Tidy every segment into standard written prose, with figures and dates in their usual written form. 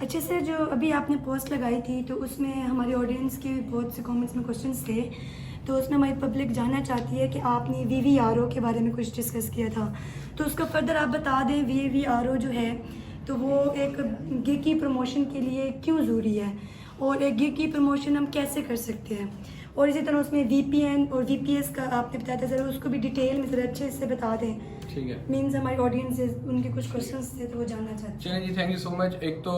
अच्छा सर, जो अभी आपने पोस्ट लगाई थी तो उसमें हमारे ऑडियंस के बहुत से कमेंट्स में क्वेश्चंस थे, तो उसमें हमारी पब्लिक जानना चाहती है कि आपने वीवीआरओ के बारे में कुछ डिस्कस किया था, तो उसका फर्दर आप बता दें। वीवीआरओ जो है तो वो एक गिग की प्रमोशन के लिए क्यों ज़रूरी है, और एक गिग की प्रमोशन हम कैसे कर सकते हैं, और इसी तरह उसमें वीपीएन और वीपीएस का आपने बताया था, ज़रा उसको भी डिटेल में ज़रा अच्छे से बता दें। ठीक है, मीन्स हमारी ऑडियंस उनके कुछ क्वेश्चंस थे तो वो जानना चाहते हैं। चलिए जी, थैंक यू सो मच। एक तो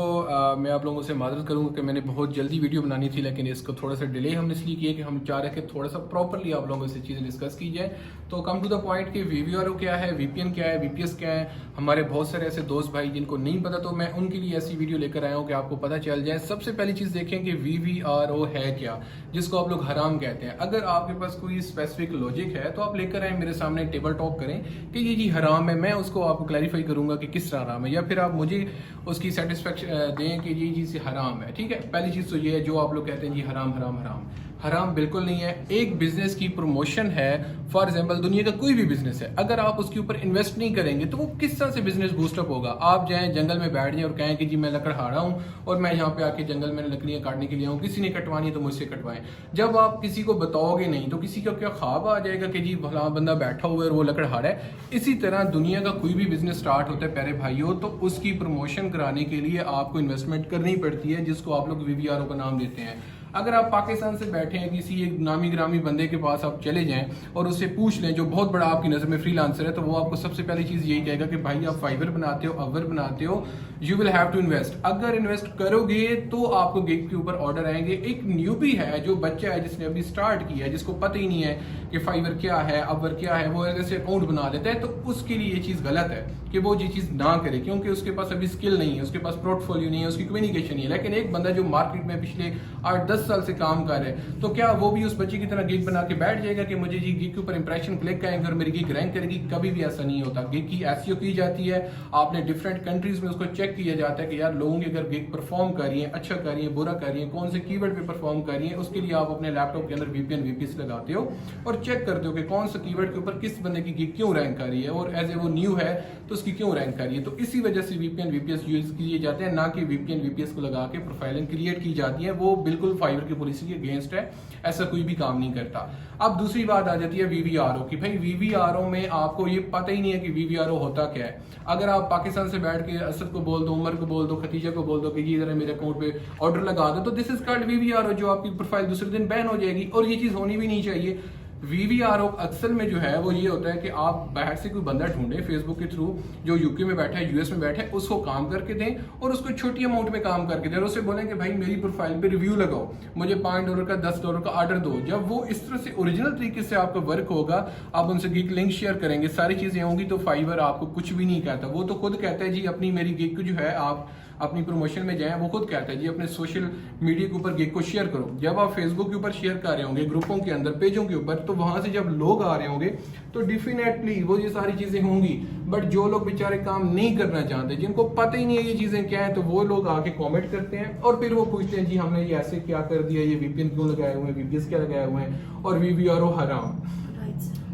मैं आप लोगों से माजरत करूंगा कि मैंने बहुत जल्दी वीडियो बनानी थी, लेकिन इसको थोड़ा सा डिले हमने इसलिए किया कि हम चाह रहे थे थोड़ा सा प्रॉपरली आप लोगों से चीज़ें डिस्कस की जाए। तो कम टू द पॉइंट कि वीवीआरओ क्या है, वीपीएन क्या है, वीपीएस क्या है। हमारे बहुत सारे ऐसे दोस्त भाई जिनको नहीं पता, तो मैं उनके लिए ऐसी वीडियो लेकर आया हूँ कि आपको पता चल जाए। सबसे पहली चीज़ देखें कि वीवीआरओ है क्या, जिसको आप लोग हराम कहते हैं। अगर आपके पास कोई स्पेसिफिक लॉजिक है तो आप लेकर आए, मेरे सामने टेबल टॉक करें कि ये जी हराम है, मैं उसको आपको क्लैरिफाई करूंगा कि किस तरह हराम है, या फिर आप मुझे उसकी सेटिस्फेक्शन दें कि ये चीज़ हराम है। ठीक है, पहली चीज़ तो ये है जो आप लोग कहते हैं जी हराम हराम हराम, हराम बिल्कुल नहीं है। एक बिजनेस की प्रमोशन है, फॉर एग्जांपल दुनिया का कोई भी बिजनेस है, अगर आप उसके ऊपर इन्वेस्ट नहीं करेंगे तो वो किस तरह से बिजनेस बूस्टअप होगा। आप जाएं जंगल में बैठ जाएं और कहें कि जी मैं लकड़हारा हूं और मैं यहाँ पे आके जंगल में लकड़ियां काटने के लिए आऊँ, किसी ने कटवानी है तो मुझसे कटवाएं। जब आप किसी को बताओगे नहीं तो किसी का क्या ख्वाब आ जाएगा कि जी भला बंदा बैठा हुआ है और वो लकड़हारा है। इसी तरह दुनिया का कोई भी बिजनेस स्टार्ट होता है प्यारे भाइयों, तो उसकी प्रमोशन कराने के लिए आपको इन्वेस्टमेंट करनी पड़ती है, जिसको आप लोग वीवीआरओ का नाम देते हैं। अगर आप पाकिस्तान से बैठे हैं, किसी एक नामी ग्रामी बंदे के पास आप चले जाएं और उससे पूछ लें, जो बहुत बड़ा आपकी नज़र में फ्रीलांसर है, तो वो आपको सबसे पहली चीज़ यही कहेगा कि भाई आप फाइवर बनाते हो, अवर बनाते हो, you will have to invest. अगर इन्वेस्ट करोगे तो आपको गिग के ऊपर ऑर्डर आएंगे। एक न्यूबी है, जो बच्चा है जिसने अभी स्टार्ट किया है, जिसको पता ही नहीं है कि फाइवर क्या है, अवर क्या है, वो ऐसे अकाउंट बना लेता है, तो उसके लिए ये चीज़ गलत है कि वो ये चीज़ ना करे, क्योंकि उसके पास अभी स्किल नहीं है, उसके पास पोर्टफोलियो नहीं है, उसकी कम्युनिकेशन नहीं है। लेकिन एक बंदा जो मार्केट में पिछले 8-10 साल से काम कर रहे, तो क्या वो भी उस बच्चे की तरह गिग बना के बैठ जाएगा कि मुझे जी गिग के ऊपर इंप्रेशन क्लिक आएंगे और मेरी गिग रैंक करेगी? कभी भी ऐसा नहीं होता। गिग की एसईओ की जाती है, आपने डिफरेंट कंट्रीज में उसको चेक किया जाता है कि यार लोगों की अगर गिग परफॉर्म कर रही है, अच्छा कर रही है, बुरा कर रही है, कौन से कीवर्ड पे परफॉर्म कर रही है, उसके लिए आप अपने लैपटॉप के अंदर वीपीएन वीपीएस लगाते हो और चेक करते हो कि कौन सा कीवर्ड के ऊपर किस बंदे की गिग क्यों रैंक कर रही है, और एज ए वो न्यू है तो उसकी क्यों रैंक कर रही है। तो इसी वजह से वीपीएन वीपीएस यूज किए जाते हैं, ना कि वीपीएन वीपीएस को लगा के प्रोफाइलिंग क्रिएट की जाती है। वो बिल्कुल फाइवर की पॉलिसी के अगेंस्ट है, ऐसा कोई भी काम नहीं करता। अब दूसरी बात आ जाती है वीवीआरओ की। भाई वीवीआरओ में आपको ये पता ही नहीं है कि वीवीआरओ होता क्या है। अगर आप पाकिस्तान से बैठ के असद को बोल दो, उमर को बोल दो, खतीजा को बोल दो कि ये जरा मेरे अकाउंट पे ऑर्डर लगा दो, तो दिस इज कॉल्ड वीवीआरओ, जो आपकी प्रोफाइल दूसरे दिन बैन हो जाएगी, और ये चीज होनी भी नहीं चाहिए। वीवीआरओ अक्सर में जो है वो ये होता है कि आप बाहर से कोई बंदा ढूंढें फेसबुक के थ्रू, जो यूके में बैठा है, यूएस में बैठा है, उसको काम करके दें और उसको छोटी अमाउंट में काम करके दें, और उससे बोलें कि भाई मेरी प्रोफाइल पे रिव्यू लगाओ, मुझे $5 का $10 का ऑर्डर दो। जब वो इस तरह से ओरिजिनल तरीके से आपका वर्क होगा, आप उनसे गिग लिंक शेयर करेंगे, सारी चीजें होंगी, तो फाइवर आपको कुछ भी नहीं कहता। वो तो खुद कहता है जी अपनी मेरी गिग जो है आप अपनी प्रमोशन में जाएं, वो खुद कहता है जी अपने सोशल मीडिया के ऊपर गिग को शेयर करो। जब आप फेसबुक के ऊपर शेयर कर रहे होंगे, ग्रुपों के अंदर, पेजों के ऊपर, तो वहां से जब लोग आ रहे होंगे तो डेफिनेटली वो ये सारी चीजें होंगी। बट जो लोग बेचारे काम नहीं करना चाहते, जिनको पता ही नहीं है ये चीजें क्या है, तो वो लोग आके कमेंट करते हैं और फिर वो पूछते हैं जी हमने ये ऐसे क्या कर दिया, ये वीपीएन क्यों लगाए हुए हैं, वीपीएस क्या लगाए हुए हैं, और वीवीआरओ हराम।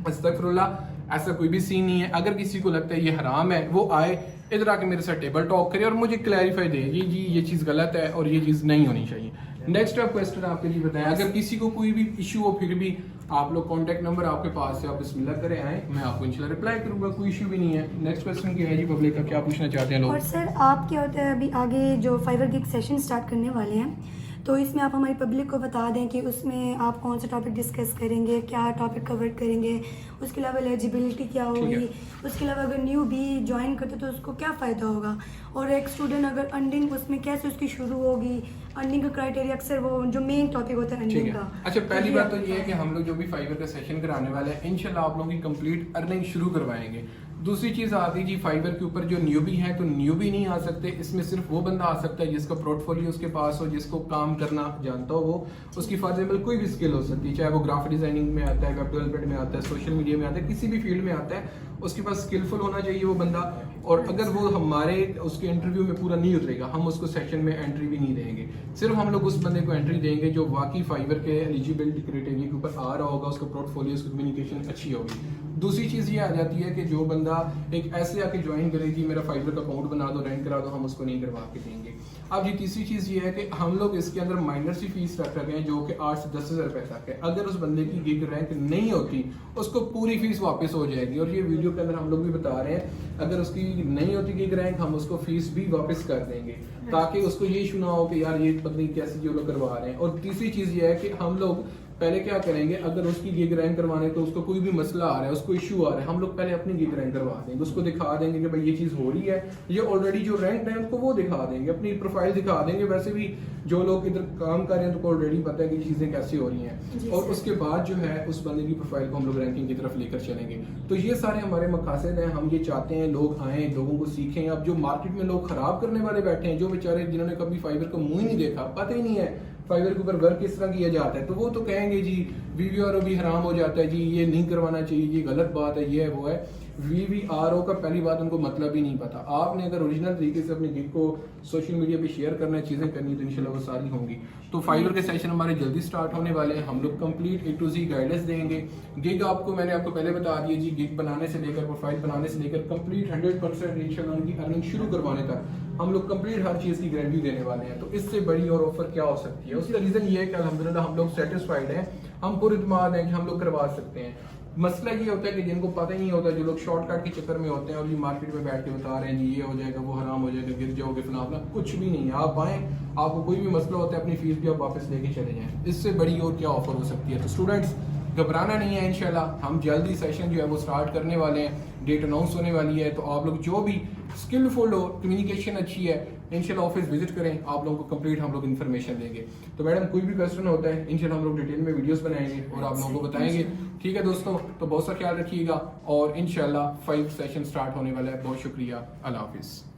अस्तगफिरुल्लाह, ऐसा कोई भी सीन नहीं है। अगर किसी को लगता है ये हराम है, वो आए इधर आके मेरे साथ टेबल टॉक करे और मुझे क्लैरिफाई दे जी ये चीज़ गलत है और ये चीज़ नहीं होनी चाहिए। नेक्स्ट आप क्वेश्चन आपके लिए बताएं, अगर किसी को कोई भी इशू हो, फिर भी आप लोग कॉन्टैक्ट नंबर आपके पास है, आप बिस्मिल्लाह करें आए, मैं आपको इंशाल्लाह रिप्लाई करूंगा, कोई इशू भी नहीं है। नेक्स्ट क्वेश्चन क्या है जी पब्लिक का, क्या पूछना चाहते हैं लोग? और सर आप क्या होता है, अभी आगे जो फाइवर गिग सेशन स्टार्ट करने वाले हैं, तो इसमें आप हमारी पब्लिक को बता दें कि उसमें आप कौन सा टॉपिक डिस्कस करेंगे, क्या टॉपिक कवर करेंगे, उसके अलावा एलिजिबिलिटी क्या होगी, उसके अलावा अगर न्यू भी ज्वाइन करते तो उसको क्या फ़ायदा होगा, और एक स्टूडेंट अगर अर्निंग उसमें कैसे उसकी शुरू होगी, अर्निंग का क्राइटेरिया, अक्सर वो जो मेन टॉपिक होता है अर्निंग का। अच्छा, पहली बात तो ये है कि हम लोग जो भी फाइवर का सेशन कराने वाले हैं, इंशाल्लाह आप लोगों की कंप्लीट अर्निंग शुरू करवाएंगे। दूसरी चीज आती जी फाइवर के ऊपर, जो न्यूबी है तो न्यूबी नहीं आ सकते, इसमें सिर्फ वो बंदा आ सकता है जिसका पोर्टफोलियो उसके पास हो, जिसको काम करना जानता हो, वो उसकी फॉर एग्जाम्पल कोई भी स्किल हो सकती है, चाहे वो ग्राफिक डिजाइनिंग में आता है, वेब डेवलपमेंट में आता है, सोशल मीडिया में आता है, किसी भी फील्ड में आता है, उसके पास स्किलफुल होना चाहिए वो बंदा। और अगर वो हमारे उसके इंटरव्यू में पूरा नहीं उतरेगा, हम उसको सेशन में एंट्री भी नहीं देंगे। सिर्फ हम लोग उस बंदे को एंट्री देंगे जो वाकई फाइवर के एलिजिबिलिटी क्राइटेरिया के ऊपर आ रहा होगा, उसका पोर्टफोलियो, उसकी कम्युनिकेशन अच्छी होगी। दूसरी चीज़ ये आ जाती है कि जो बंदा एक ऐसे आके ज्वाइन करे कि मेरा फाइबर का अकाउंट बना दो, रेंट करा दो, हम उसको नहीं करवा के देंगे। अब जी तीसरी चीज़ ये है कि हम लोग इसके अंदर माइनर सी फीस रख रखे हैं जो कि 8 से 10 हज़ार रुपये तक है। अगर उस बंदे की गिग रैंक नहीं होती उसको पूरी फीस वापस हो जाएगी, और ये वीडियो के अंदर हम लोग भी बता रहे हैं अगर उसकी नहीं होती गिग रैंक हम उसको फीस भी वापस कर देंगे, ताकि उसको ये इशू ना हो कि यार ये पता नहीं कैसे जो लोग करवा रहे हैं। और तीसरी चीज़ ये है कि हम लोग पहले क्या करेंगे, अगर उसकी गिग रैंक करवाने तो उसको कोई भी मसला आ रहा है, उसको इशू आ रहा है, हम लोग पहले अपनी गिग रैंक करवा देंगे, उसको दिखा देंगे कि भाई ये चीज़ हो रही है, ये ऑलरेडी जो रैंक है उसको वो दिखा देंगे, अपनी प्रोफाइल दिखा देंगे। वैसे भी जो लोग इधर काम कर रहे हैं तो ऑलरेडी पता है कि चीज़ें कैसे हो रही हैं, और उसके बाद जो है उस बंदे की प्रोफाइल को हम लोग रैंकिंग की तरफ लेकर चलेंगे। तो ये सारे हमारे मकासद हैं, हम ये चाहते हैं लोग आएँ, लोगों को सीखें। अब जो मार्केट में लोग ख़राब करने वाले बैठे हैं, जो बेचारे जिन्होंने कभी फाइबर का मुँह ही नहीं देखा, पता ही नहीं है फाइबर के ऊपर वर्क किस तरह किया जाता है, तो वो तो कहेंगे जी वीवीआरओ भी हराम हो जाता है, जी ये नहीं करवाना चाहिए, ये गलत बात है, ये है वो है। वीवीआरओ का पहली बात उनको मतलब ही नहीं पता। आपने अगर ओरिजिनल तरीके से अपनी गिग को सोशल मीडिया पे शेयर करना है, चीज़ें करनी तो इंशाल्लाह वो सारी होंगी। तो फाइबर के सेशन हमारे जल्दी स्टार्ट होने वाले हैं, हम लोग complete A to Z guidance देंगे। गिग आपको मैंने आपको पहले बता दिया जी, गिग बनाने से लेकर प्रोफाइल बनाने से लेकर कंप्लीट 100% इंशाल्लाह उनकी अर्निंग शुरू करवाने तक हम लोग कंप्लीट हर चीज़ की गारंटी देने वाले हैं। तो इससे बड़ी और ऑफर क्या हो सकती है? उसका रीज़न ये है कि अल्हम्दुलिल्लाह हम लोग सेटिस्फाइड हैं, हम पुरइत्माद हैं कि हम लोग करवा सकते हैं। मसला ये होता है कि जिनको पता ही नहीं होता, जो लोग शॉर्टकट के चक्कर में होते हैं और ये मार्केट में बैठ के बता रहे हैं जी ये हो जाएगा, वो हराम हो जाएगा, गिर जाओगे, फला फला, कुछ भी नहीं है। आप आएँ, आपको कोई भी मसला होता है अपनी फीस भी आप वापस लेके चले जाएँ। इससे बड़ी और क्या ऑफर हो सकती है? तो स्टूडेंट्स घबराना नहीं है, इंशाल्लाह हम जल्दी सेशन जो है वो स्टार्ट करने वाले हैं, डेट अनाउंस होने वाली है। तो आप लोग जो भी स्किलफुल हो, कम्युनिकेशन अच्छी है, इंशाल्लाह ऑफिस विजिट करें, आप लोगों को कंप्लीट हम लोग इन्फॉर्मेशन देंगे। तो मैडम कोई भी क्वेश्चन होता है इंशाल्लाह हम लोग डिटेल में वीडियोस बनाएंगे और आप लोगों को बताएंगे। ठीक है दोस्तों, तो बहुत सा ख्याल रखिएगा और इंशाल्लाह 5 सेशन स्टार्ट होने वाला है। बहुत शुक्रिया, अल्लाह हाफिज़।